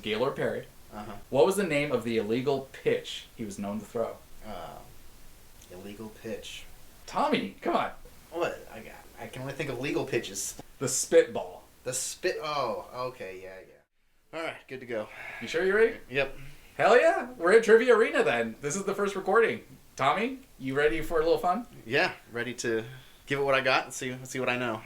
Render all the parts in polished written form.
Gaylord Perry. Uh-huh. What was the name of the illegal pitch he was known to throw? Illegal pitch. Tommy, come on. What? I can only think of legal pitches. The spitball. The spit. Oh, okay, yeah. All right, good to go. You sure you're ready? Yep. Hell yeah. We're in Trivia Arena then. This is the first recording. Tommy, you ready for a little fun? Yeah, ready to give it what I got and see what I know.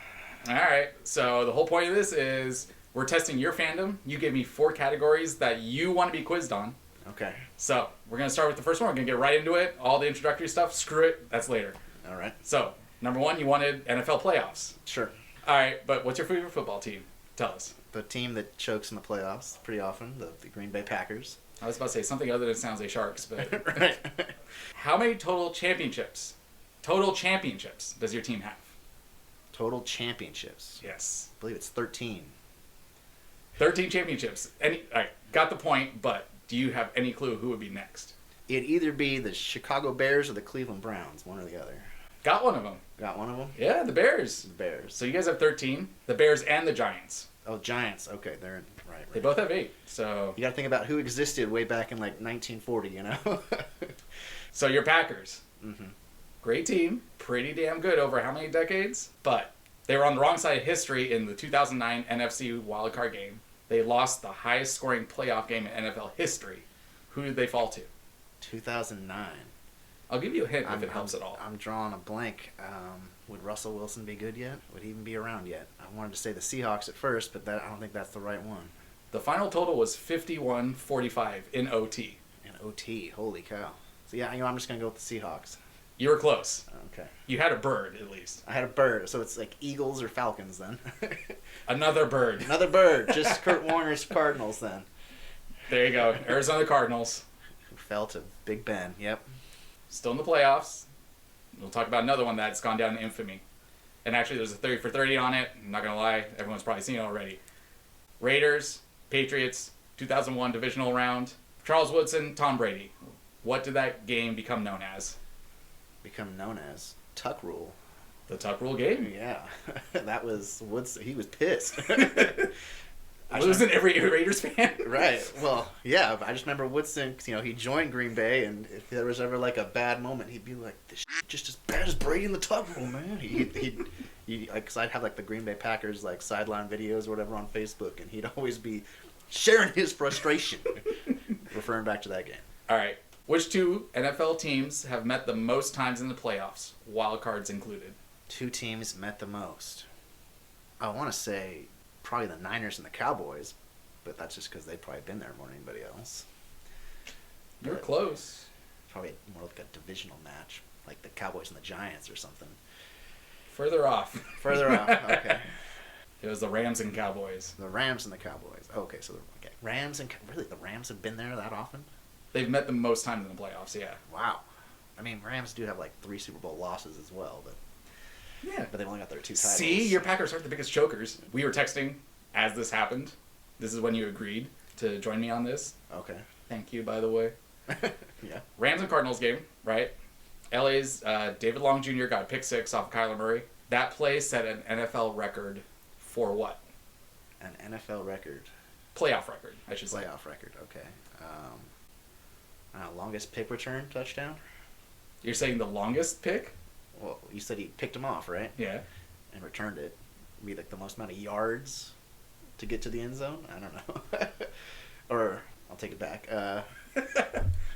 All right. So the whole point of this is we're testing your fandom. You gave me 4 categories that you want to be quizzed on. Okay. So we're going to start with the first one. We're going to get right into it. All the introductory stuff, screw it. That's later. All right. So, number 1, you wanted NFL playoffs. Sure. All right, but what's your favorite football team? Tell us. The team that chokes in the playoffs pretty often, the Green Bay Packers. I was about to say something other than San Jose Sharks, but... Right. How many total championships does your team have? Total championships. Yes. I believe it's 13. 13 championships. All right, got the point, but do you have any clue who would be next? It'd either be the Chicago Bears or the Cleveland Browns, one or the other. Got one of them. Got one of them? Yeah, the Bears. The Bears. So you guys have 13. The Bears and the Giants. Oh, Giants. Okay, they're right. They both have 8. So you got to think about who existed way back in like 1940, you know? So your Packers. Mm-hmm. Great team. Pretty damn good over how many decades? But they were on the wrong side of history in the 2009 NFC wildcard game. They lost the highest scoring playoff game in NFL history. Who did they fall to? 2009. I'll give you a hint if it helps at all. I'm drawing a blank. Would Russell Wilson be good yet? Would he even be around yet? I wanted to say the Seahawks at first, but I don't think that's the right one. The final total was 51-45 in OT. In OT, holy cow. So yeah, I'm just going to go with the Seahawks. You were close. Okay. You had a bird, at least. I had a bird, so it's like Eagles or Falcons then. Another bird. Another bird. Just Kurt Warner's Cardinals then. There you go. Arizona Cardinals. Who fell to Big Ben, yep. Still in the playoffs. We'll talk about another one that's gone down in infamy. And actually, there's a 30 for 30 on it. I'm not going to lie. Everyone's probably seen it already. Raiders, Patriots, 2001 divisional round. Charles Woodson, Tom Brady. What did that game become known as? Become known as Tuck Rule. The Tuck Rule game? Yeah. That was Woodson. He was pissed. Wasn't every Raiders fan? Right. Well, yeah. But I just remember Woodson, he joined Green Bay, and if there was ever like a bad moment, he'd be like, "This just as bad as Brady in the Tuck Rule, man." He'd like, cause I'd have like the Green Bay Packers like sideline videos or whatever on Facebook, and he'd always be sharing his frustration, referring back to that game. All right. Which 2 NFL teams have met the most times in the playoffs, wild cards included? 2 teams met the most. I want to say probably the Niners and the Cowboys, but that's just because they've probably been there more than anybody else. You're close. Probably more like a divisional match, like the Cowboys and the Giants or something. Further off. Further off, okay. It was the Rams and Cowboys. The Rams and the Cowboys. Okay, so okay. Really, the Rams have been there that often? They've met the most times in the playoffs, yeah. Wow. I mean, Rams do have like 3 Super Bowl losses as well, but yeah, but they've only got their 2 titles. See, your Packers aren't the biggest chokers. We were texting as this happened. This is when you agreed to join me on this. Okay. Thank you, by the way. Yeah. Rams and Cardinals game, right? LA's David Long Jr. got a pick 6 off of Kyler Murray. That play set an NFL record for what? An NFL record. Playoff record, I should say. Playoff record, okay. Longest pick return touchdown? You're saying the longest pick? Well, you said he picked him off, right? Yeah. And returned it. Be like the most amount of yards to get to the end zone? I don't know. Or, I'll take it back.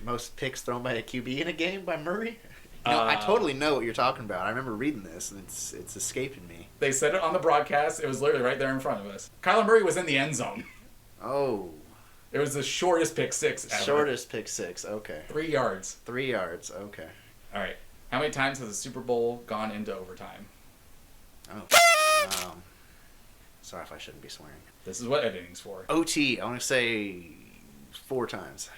Most picks thrown by a QB in a game by Murray? No, I totally know what you're talking about. I remember reading this, and it's escaping me. They said it on the broadcast. It was literally right there in front of us. Kyler Murray was in the end zone. Oh. It was the shortest pick 6 ever. Shortest pick 6, okay. 3 yards. 3 yards, okay. All right. How many times has the Super Bowl gone into overtime? Oh. Sorry if I shouldn't be swearing. This is what editing's for. OT, I want to say 4 times.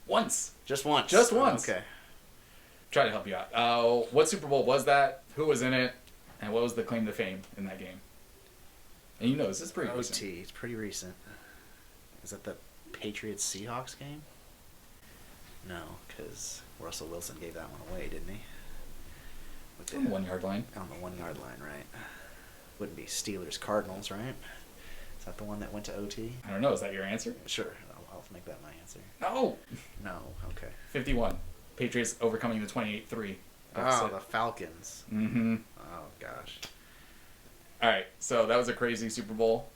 Once. Just once? Just once. Okay. Try to help you out. What Super Bowl was that? Who was in it? And what was the claim to fame in that game? And you know this is pretty recent. OT, it's pretty recent. Is that the Patriots-Seahawks game? No, because Russell Wilson gave that one away, didn't he? On the 1 yard line. On the 1 yard line, right. Wouldn't be Steelers-Cardinals, right? Is that the one that went to OT? I don't know. Is that your answer? Sure. I'll make that my answer. No. No. Okay. 51. Patriots overcoming the 28-3. Oh, the Falcons. Mm-hmm. Oh, gosh. All right. So that was a crazy Super Bowl.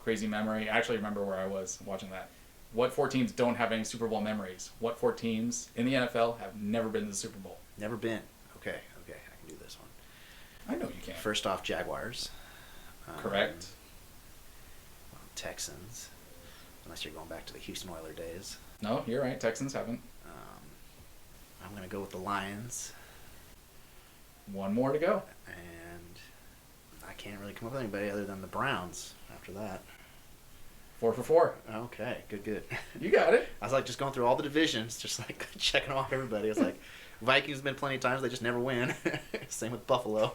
Crazy memory. I actually remember where I was watching that. What 4 teams don't have any Super Bowl memories? What 4 teams in the NFL have never been to the Super Bowl? Never been. Okay. I can do this one. I know you can. First off, Jaguars. Correct. Texans. Unless you're going back to the Houston Oilers days. No, you're right. Texans haven't. I'm going to go with the Lions. One more to go. And I can't really come up with anybody other than the Browns after that. 4 for 4. Okay, good. You got it. I was like just going through all the divisions, just like checking off everybody. It's like Vikings have been plenty of times, they just never win. Same with Buffalo.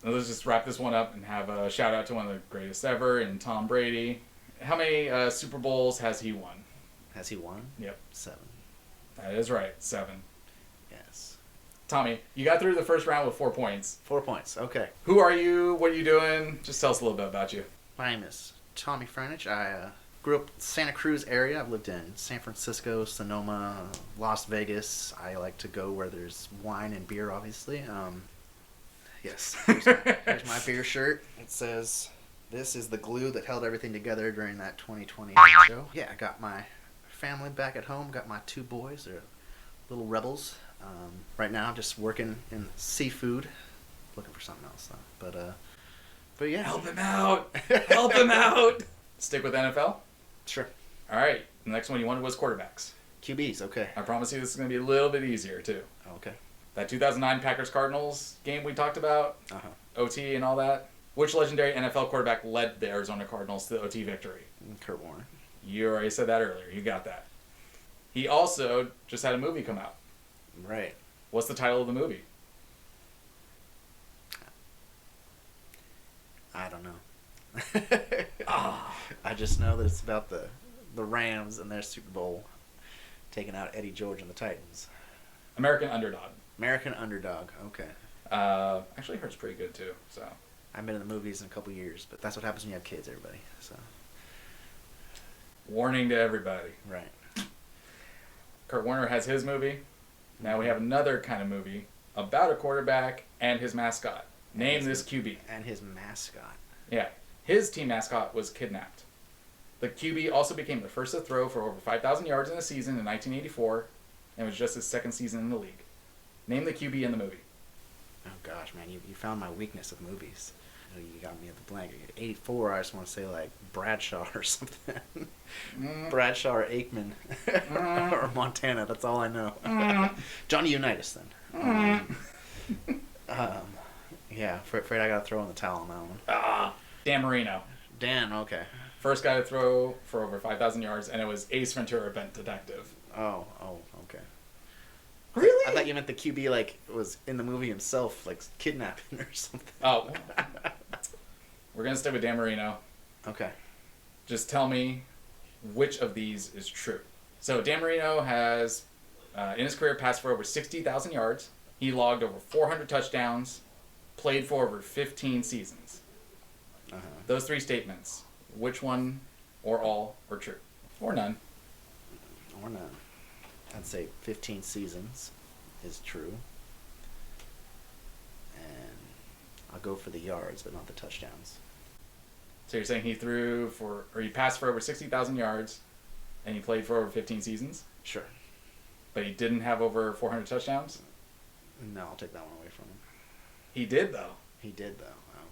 Now let's just wrap this one up and have a shout out to one of the greatest ever, and Tom Brady. How many Super Bowls has he won? Has he won? Yep. 7. That is right. 7. Yes. Tommy, you got through the first round with 4 points. 4 points. Okay. Who are you? What are you doing? Just tell us a little bit about you. My name is Tommy Franich. I grew up in Santa Cruz area. I've lived in San Francisco, Sonoma, Las Vegas. I like to go where there's wine and beer, obviously. Yes. Here's my beer shirt. It says, "This is the glue that held everything together during that 2020 show." Yeah, I got my family back at home. Got my 2 boys. They're little rebels. Right now, I'm just working in seafood. Looking for something else, though. But yeah. Help him out. Help him out. Stick with NFL? Sure. All right. The next one you wanted was quarterbacks. QBs, okay. I promise you this is going to be a little bit easier, too. Okay. That 2009 Packers-Cardinals game we talked about, OT and all that. Which legendary NFL quarterback led the Arizona Cardinals to the OT victory? Kurt Warner. You already said that earlier. You got that. He also just had a movie come out. Right. What's the title of the movie? I don't know. I just know that it's about the Rams and their Super Bowl taking out Eddie George and the Titans. American Underdog. American Underdog. Okay. Actually, heard's pretty good too. So. I haven't been in the movies in a couple years, but that's what happens when you have kids, everybody. So. Warning to everybody. Right. Kurt Warner has his movie. Now we have another kind of movie about a quarterback and his mascot. Name this QB. And his mascot. Yeah. His team mascot was kidnapped. The QB also became the first to throw for over 5,000 yards in a season in 1984, and it was just his second season in the league. Name the QB in the movie. Oh gosh, man, you found my weakness of movies. You got me at the blank. 84, I just want to say like Bradshaw or something. Bradshaw or Aikman. Or Montana, that's all I know. Johnny Unitas then. Yeah, afraid I got to throw in the towel on that one. Dan Marino. Dan, okay. First guy to throw for over 5,000 yards, and it was Ace Ventura, Pet Detective. Oh, okay. Really? I thought you meant the QB like was in the movie himself, like kidnapping or something. Oh. We're going to stick with Dan Marino. Okay. Just tell me which of these is true. So Dan Marino has, in his career, passed for over 60,000 yards. He logged over 400 touchdowns, played for over 15 seasons. Those 3 statements, which one or all are true? Or none? Or none. I'd say 15 seasons is true. And I'll go for the yards, but not the touchdowns. So you're saying he he passed for over 60,000 yards, and he played for over 15 seasons? Sure. But he didn't have over 400 touchdowns? No, I'll take that one away from him. He did, though. He did, though.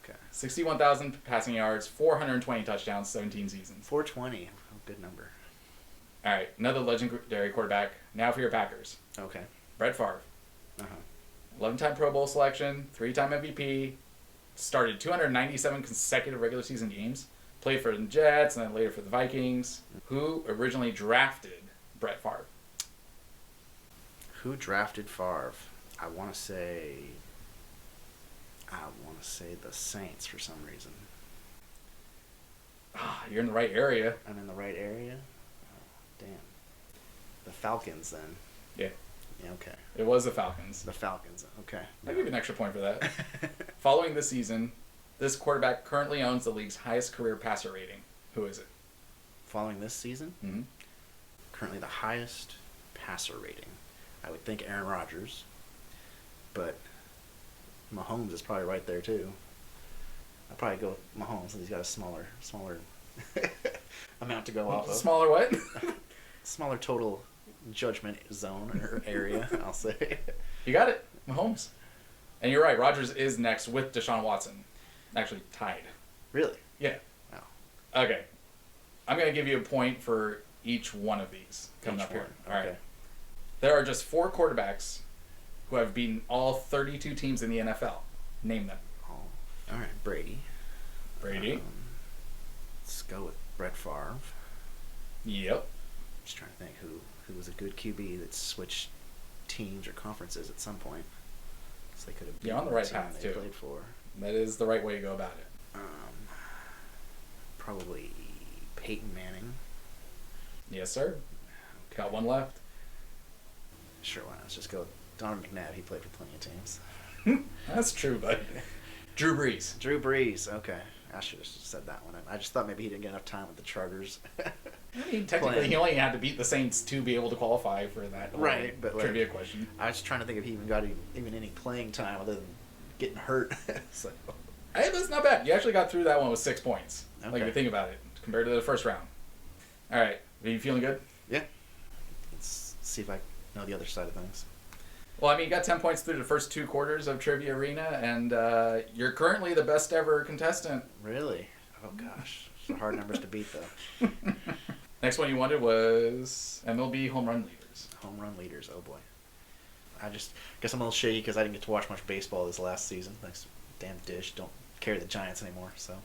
Okay. 61,000 passing yards, 420 touchdowns, 17 seasons. 420. Oh, good number. All right, another legendary quarterback. Now for your Packers. Okay. Brett Favre. 11-time Pro Bowl selection, 3-time MVP, started 297 consecutive regular season games, played for the Jets and then later for the Vikings. Who originally drafted Brett Favre? Who drafted Favre? I want to say the Saints for some reason. You're in the right area. I'm in the right area? Oh, damn. The Falcons, then. Yeah. Yeah, okay. It was the Falcons. The Falcons, okay. I'll give you an extra point for that. Following this season, This quarterback currently owns the league's highest career passer rating. Who is it? Following this season, Mm-hmm. currently the highest passer rating. I would think Aaron Rodgers, but Mahomes is probably right there too. I'd probably go with Mahomes since he's got a smaller amount to go off of. Smaller what? Smaller total judgment zone or area, I'll say. You got it. Mahomes. And you're right. Rodgers is next with Deshaun Watson. Actually tied. Really? Yeah. Oh. Okay. I'm going to give you a point for each one of these coming Each up here. one, All okay. right. There are just 4 quarterbacks who have beaten all 32 teams in the NFL. Name them. Oh, all right, Brady. Brady. Let's go with Brett Favre. Yep. Just trying to think who was a good QB that switched teams or conferences at some point. So they could have You're on the beaten right team path, they too. played for. That is the right way to go about it. Probably Peyton Manning. Yes, sir. Got one left. Sure, why not? Let's just go with Donovan McNabb. He played for plenty of teams. That's true, bud. Drew Brees. Drew Brees. Okay. I should have said that one. I just thought maybe he didn't get enough time with the Chargers. I mean, technically, Playing. he only had to beat the Saints to be able to qualify for that Right, but like, trivia question. I was trying to think if he even got even any playing time other than getting hurt. So Hey, that's not bad. You actually got through that one with 6 points. Like, if Okay. you think about it, compared to the first round. All right. Are you feeling good? yeah, let's see if I know the other side of things. Well, I mean, you got 10 points through the first 2 quarters of Trivia Arena, and you're currently the best ever contestant. Really? Oh gosh, some hard numbers to beat though. Next one you wanted was MLB home run leaders. Home run leaders. Oh boy. I just guess I'm a little shaky because I didn't get to watch much baseball this last season. Thanks to damn Dish. Don't carry the Giants anymore. So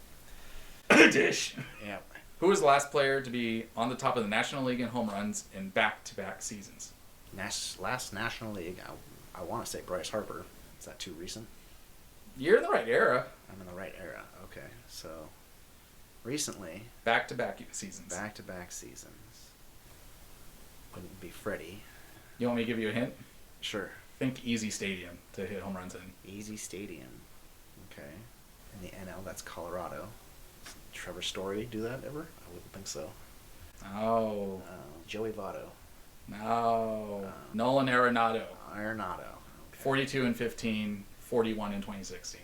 Dish. yeah. Who was the last player to be on the top of the National League in home runs in back-to-back seasons? Last National League. I want to say Bryce Harper. Is that too recent? You're in the right era. I'm in the right era. Okay, so recently, Back-to-back seasons. back-to-back seasons. Wouldn't be Freddie. You want me to give you a hint? Sure. Think Easy Stadium to hit home runs in. Easy Stadium. Okay. In the NL, that's Colorado. Does Trevor Story do that ever? I wouldn't think so. Oh. Joey Votto. No. Nolan Arenado. Arenado. Okay. 42 and 15, 41 in 2016.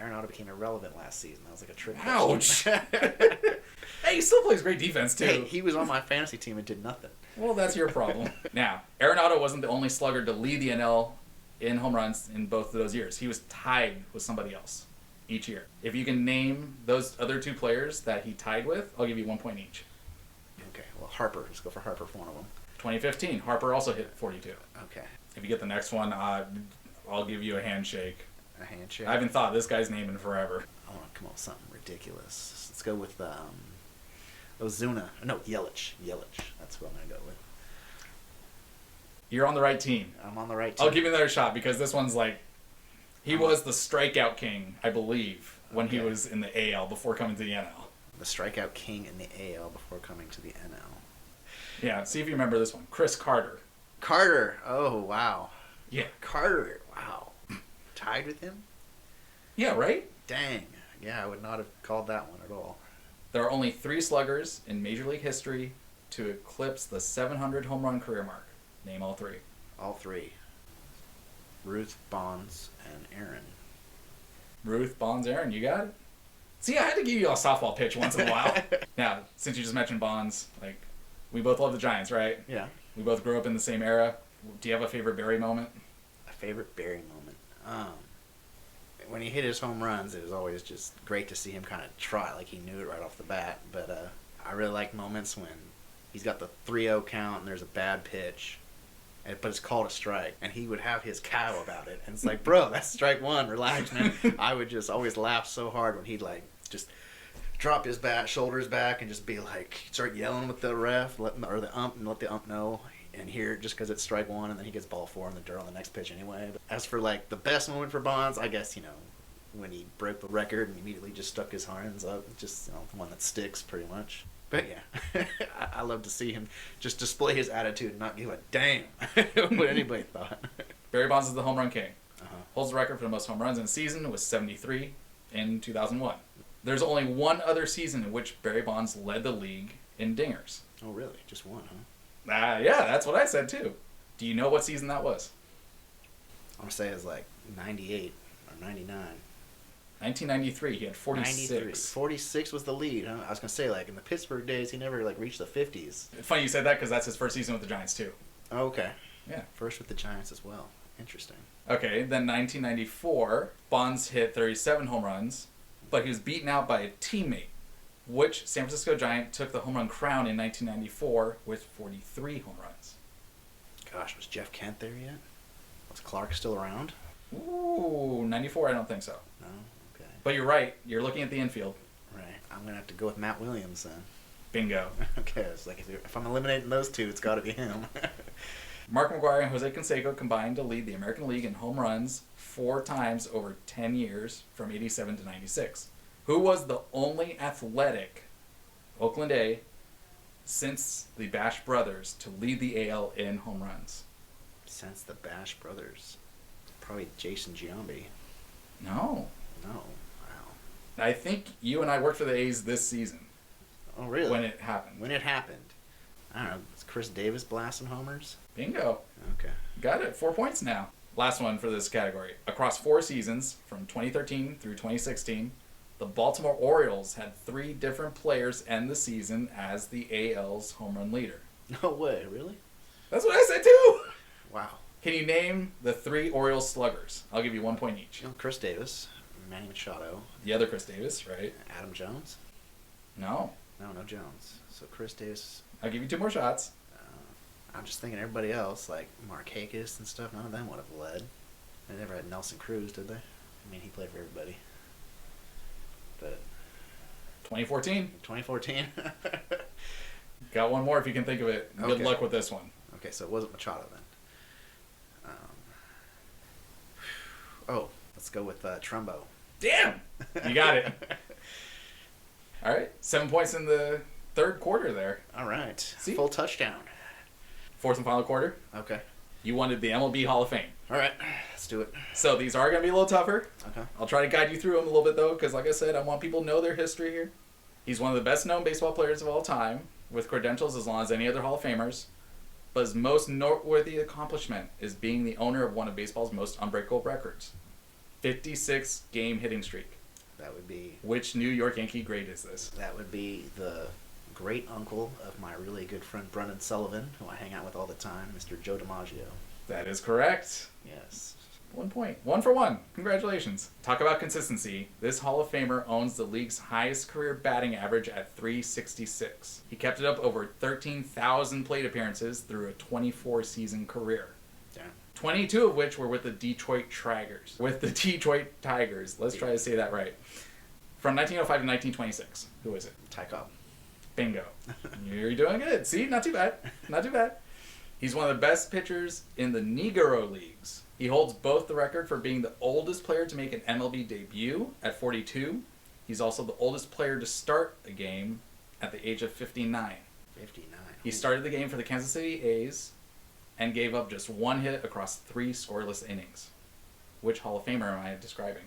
Arenado became irrelevant last season. That was like a trick. Ouch. question. Hey, he still plays great defense, too. Hey, he was on my fantasy team and did nothing. Well, that's your problem. Now, Arenado wasn't the only slugger to lead the NL in home runs in both of those years. He was tied with somebody else each year. If you can name those other 2 players that he tied with, I'll give you 1 point each. Okay, well, Harper. Let's go for Harper for one of them. 2015, Harper also hit 42. Okay. If you get the next one, I'll give you a handshake. A handshake. I haven't thought of this guy's name in forever. I want to come up with something ridiculous. Let's go with Ozuna. No, Yelich. That's who I'm going to go with. You're on the right team. I'm on the right team. I'll give you another shot because this one's like, he was the strikeout king, I believe, when he Okay. was in the AL before coming to the NL. The strikeout king in the AL before coming to the NL. Yeah, see if you remember this one. Chris Carter. Carter. Oh, wow. Yeah. Carter. Wow. Tied with him? Yeah, right? Dang. Yeah, I would not have called that one at all. There are only 3 sluggers in Major League history to eclipse the 700 home run career mark. Name all 3. All 3. Ruth, Bonds, and Aaron. Ruth, Bonds, Aaron, you got it? See, I had to give you a softball pitch once in a while. Now, since you just mentioned Bonds, like, we both love the Giants, right? Yeah. We both grew up in the same era. Do you have a favorite Barry moment? A favorite Barry moment. When he hit his home runs, it was always just great to see him kind of try, like he knew it right off the bat. But I really like moments when he's got the 3-0 count and there's a bad pitch, but it's called a strike, and he would have his cow about it. And it's like, bro, that's strike 1. Relax, man. I would just always laugh so hard when he'd like just drop his shoulders back and just be like, start yelling with the ref, or the ump, and let the ump know. And hear it just because it's strike 1, and then he gets ball 4 in the dirt on the next pitch anyway. But as for like the best moment for Bonds, I guess, when he broke the record and immediately just stuck his hands up, just the one that sticks pretty much. But yeah, I love to see him just display his attitude and not give a damn what anybody thought. Barry Bonds is the home run king. Uh-huh. Holds the record for the most home runs in a season with 73 in 2001. There's only one other season in which Barry Bonds led the league in dingers. Oh, really? Just one, huh? Yeah, that's what I said too. Do you know what season that was? I'm going to say it was like 98 or 99. 1993. He had 46. 93. 46 was the lead, huh? I was going to say, like, in the Pittsburgh days, he never, like, reached the 50s. Funny you said that because that's his first season with the Giants too. Oh, okay. Yeah. First with the Giants as well. Interesting. Okay, then 1994, Bonds hit 37 home runs, but he was beaten out by a teammate. Which San Francisco Giant took the home run crown in 1994 with 43 home runs? Gosh, was Jeff Kent there yet? Was Clark still around? Ooh, 94, I don't think so. No? Okay. But you're right. You're looking at the infield. Right. I'm going to have to go with Matt Williams then. Bingo. Okay, it's like if I'm eliminating those two, it's got to be him. Mark McGwire and Jose Canseco combined to lead the American League in home runs 4 times over 10 years from 87 to 96. Who was the only athletic Oakland A since the Bash Brothers to lead the AL in home runs? Since the Bash Brothers. Probably Jason Giambi. No. No. Wow. I think you and I worked for the A's this season. Oh, really? When it happened. When it happened. I don't know. Is Chris Davis blasting homers? Bingo. Okay. Got it. 4 points now. Last one for this category. Across 4 seasons, from 2013 through 2016, the Baltimore Orioles had 3 different players end the season as the AL's home run leader. No way. Really? That's what I said too! Wow. Can you name the 3 Orioles sluggers? I'll give you 1 point each. You know, Chris Davis, Manny Machado, The other Chris Davis, right? Adam Jones? No. No Jones. So Chris Davis. I'll give you 2 more shots. I'm just thinking everybody else, like Markakis and stuff, none of them would have led. They never had Nelson Cruz, did they? I mean, he played for everybody. But 2014. 2014? Got 1 more if you can think of it. Good Okay. luck with this one. Okay, so it wasn't Machado then. Oh, let's go with Trumbo. Damn! You got it. All right. 7 points in the 3rd quarter there. All right. See? Full touchdown. 4th and final quarter. Okay. You wanted the MLB Hall of Fame. All right. Let's do it. So these are going to be a little tougher. Okay. I'll try to guide you through them a little bit, though, because like I said, I want people to know their history here. He's one of the best-known baseball players of all time, with credentials as long as any other Hall of Famers. But his most noteworthy accomplishment is being the owner of one of baseball's most unbreakable records. 56-game hitting streak. That would be... Which New York Yankee great is this? That would be the great uncle of my really good friend Brendan Sullivan, who I hang out with all the time, Mr. Joe DiMaggio. That is correct. Yes. 1 point. 1 for 1. Congratulations. Talk about consistency. This Hall of Famer owns the league's highest career batting average at .366. He kept it up over 13,000 plate appearances through a 24-season career. Damn. 22 of which were with the Detroit Tigers. Let's try to say that right. From 1905 to 1926. Who is it? Ty Cobb. Bingo. You're doing good. See? Not too bad. Not too bad. He's one of the best pitchers in the Negro Leagues. He holds both the record for being the oldest player to make an MLB debut at 42. He's also the oldest player to start a game at the age of 59. 59. He started the game for the Kansas City A's and gave up just 1 hit across 3 scoreless innings. Which Hall of Famer am I describing?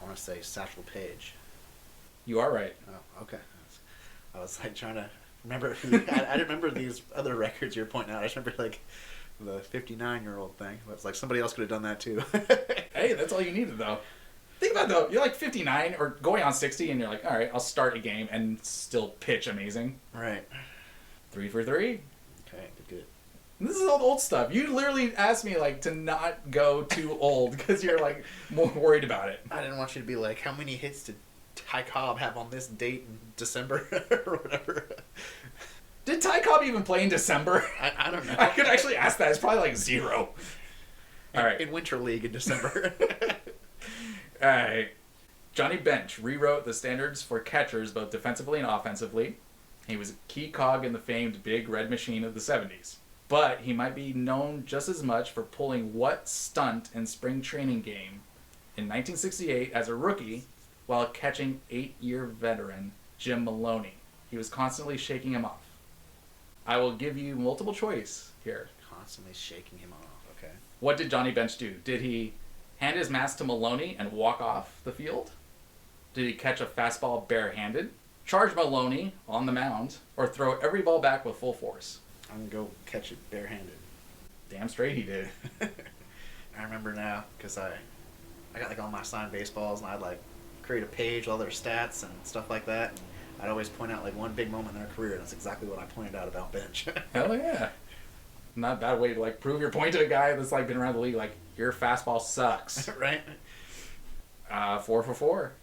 I want to say Satchel Paige. You are right. Oh, okay. I was like trying to remember. I didn't remember these other records you were pointing out. I just remember like the 59-year-old thing. It's like somebody else could have done that too. Hey, that's all you needed though. Think about it though. You're like 59 or going on 60 and you're like, all right, I'll start a game and still pitch amazing. Right. 3 for 3. Okay, good. This is all the old stuff. You literally asked me like to not go too old because you're like more worried about it. I didn't want you to be like, how many hits did Ty Cobb have on this date in December or whatever? Did Ty Cobb even play in December? I don't know. I could actually ask that. It's probably like 0. All right. In Winter League in December. All right. Johnny Bench rewrote the standards for catchers both defensively and offensively. He was a key cog in the famed Big Red Machine of the 70s. But he might be known just as much for pulling what stunt in spring training game in 1968 as a rookie while catching 8-year veteran Jim Maloney. He was constantly shaking him off. I will give you multiple choice here. Constantly shaking him off, okay. What did Johnny Bench do? Did he hand his mask to Maloney and walk off the field? Did he catch a fastball barehanded, charge Maloney on the mound, or throw every ball back with full force? I'm going to go catch it barehanded. Damn straight he did. I remember now because I got like all my signed baseballs, and I'd like create a page, all their stats and stuff like that. And I'd always point out like one big moment in their career, and that's exactly what I pointed out about Bench. Hell yeah. Not a bad way to like prove your point to a guy that's like been around the league. Like, your fastball sucks. Right? 4 for 4.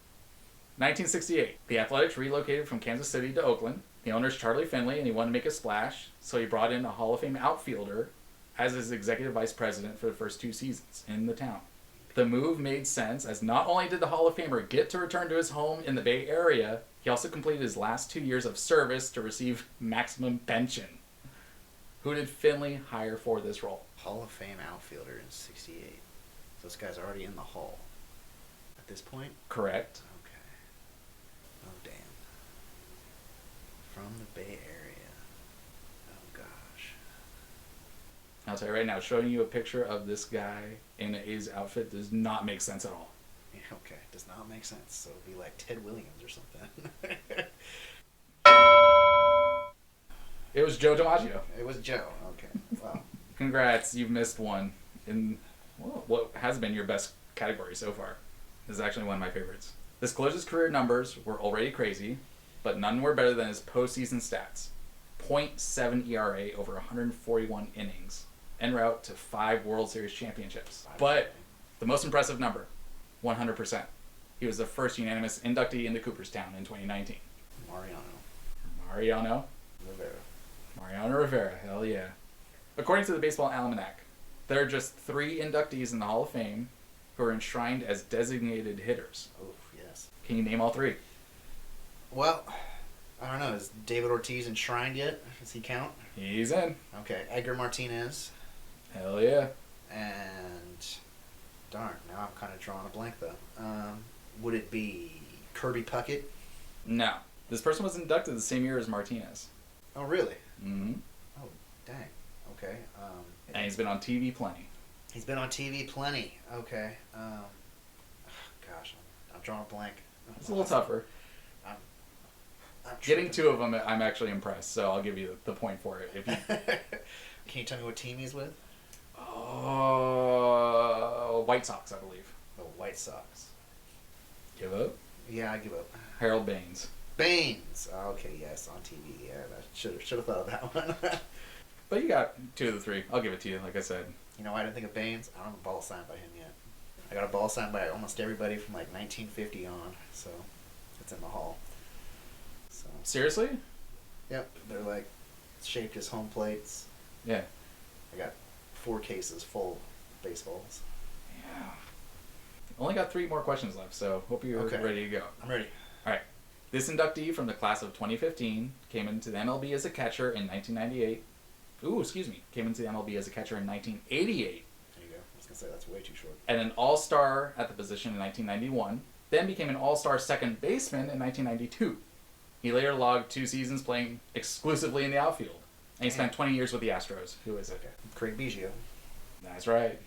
1968. The Athletics relocated from Kansas City to Oakland. The owner's Charlie Finley, and he wanted to make a splash, so he brought in a Hall of Fame outfielder as his executive vice president for the first 2 seasons in the town. The move made sense, as not only did the Hall of Famer get to return to his home in the Bay Area, he also completed his last 2 years of service to receive maximum pension. Who did Finley hire for this role? Hall of Fame outfielder in 68. So this guy's already in the Hall at this point? Correct. Okay. Oh, damn. From the Bay Area. Oh, gosh. I'll tell you right now, showing you a picture of this guy in an A's outfit does not make sense at all. Yeah, okay. Does not make sense. So it'd be like Ted Williams or something. It was Joe DiMaggio. It was Joe. Okay. Wow. Congrats, you've missed one in what has been your best category so far. This is actually one of my favorites. This closer's career numbers were already crazy, but none were better than his postseason stats. .7 ERA over 141 innings, en route to 5 World Series championships. But the most impressive number, 100%. He was the first unanimous inductee into Cooperstown in 2019. Mariano Rivera, hell yeah. According to the Baseball Almanac, there are just 3 inductees in the Hall of Fame who are enshrined as designated hitters. Oh, yes. Can you name all 3? Well, I don't know. Is David Ortiz enshrined yet? Does he count? He's in. Okay. Edgar Martinez. Hell yeah. And darn, now I'm kind of drawing a blank though. Would it be Kirby Puckett? No. This person was inducted the same year as Martinez. Oh, really? Mm-hmm. Oh, dang. Okay. And he's been on TV plenty. He's been on TV plenty. Okay. Gosh, I'm drawing a blank. It's a little tougher. I'm Getting 2 of them, I'm actually impressed, so I'll give you the point for it. If you... Can you tell me what team he's with? White Sox, I believe. The White Sox. Give up? Yeah, I give up. Harold Baines. Baines. Okay, yes, on TV. Yeah, I should have thought of that one. But you got 2 of the 3. I'll give it to you, like I said. You know why I didn't think of Baines? I don't have a ball signed by him yet. I got a ball signed by almost everybody from like 1950 on, so it's in the hall. So. Seriously? Yep, they're like shaped as home plates. Yeah. I got 4 cases full of baseballs. Yeah. Only got 3 more questions left, so hope you're ready to go. I'm ready. All right. This inductee from the class of 2015 came into the MLB as a catcher in 1998. Came into the MLB as a catcher in 1988. There you go. I was going to say that's way too short. And an all-star at the position in 1991. Then became an all-star second baseman in 1992. He later logged 2 seasons playing exclusively in the outfield. And he spent 20 years with the Astros. Who is it? Okay. Craig Biggio. That's right.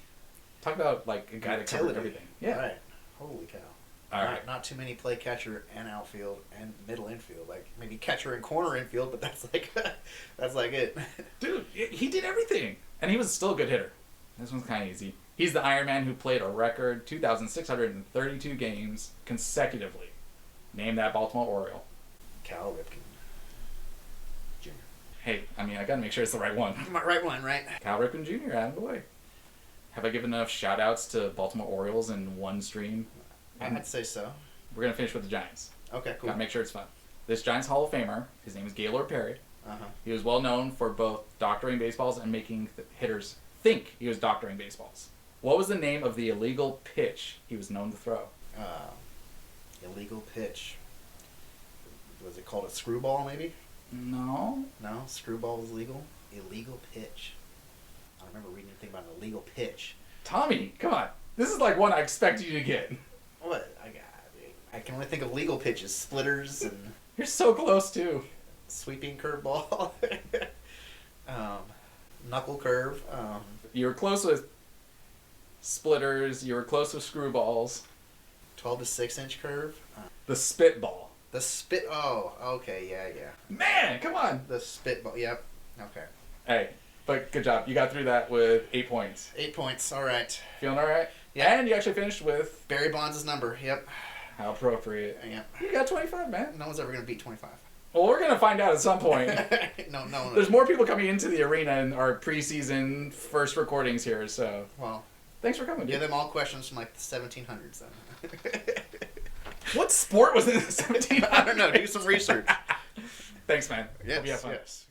Talk about like a guy that covered everything. Yeah. Right. Holy cow. All right. Not too many play catcher and outfield and middle infield. Like maybe catcher and corner infield, but that's like that's like it. Dude, he did everything, and he was still a good hitter. This one's kind of easy. He's the Iron Man who played a record 2,632 games consecutively. Name that Baltimore Oriole. Cal Ripken Jr. Hey, I gotta make sure it's the right one. Right one, right? Cal Ripken Jr. Out of the way. Have I given enough shout-outs to Baltimore Orioles in one stream? I'd say so. We're going to finish with the Giants. Okay, cool. Gotta make sure it's fun. This Giants Hall of Famer, his name is Gaylord Perry. Uh-huh. He was well known for both doctoring baseballs and making hitters think he was doctoring baseballs. What was the name of the illegal pitch he was known to throw? Illegal pitch. Was it called a screwball, maybe? No. No? Screwball was legal? Illegal pitch. I remember reading anything about an illegal pitch. Tommy, come on. This is like one I expect you to get. What? I can only think of legal pitches. Splitters and... You're so close, too. Sweeping curveball. Knuckle curve. You were close with splitters. You were close with screwballs. 12 to 6-inch curve. The spitball. The spit. Oh, okay, yeah. Man, come on. The spitball. Yep. Okay. Hey, but good job. You got through that with 8 points. 8 points. All right. Feeling all right? Yeah. And you actually finished with... Barry Bonds' number. Yep. How appropriate. Yep. You got 25, man. No one's ever gonna beat 25. Well, we're going to find out at some point. No. There's more people coming into the arena in our preseason first recordings here, so... Well, thanks for coming, dude. give them all questions from like the 1700s then. What sport was in the 1700s? I don't know. Do some research. Thanks, man. Yes. Hope you have fun. Yes.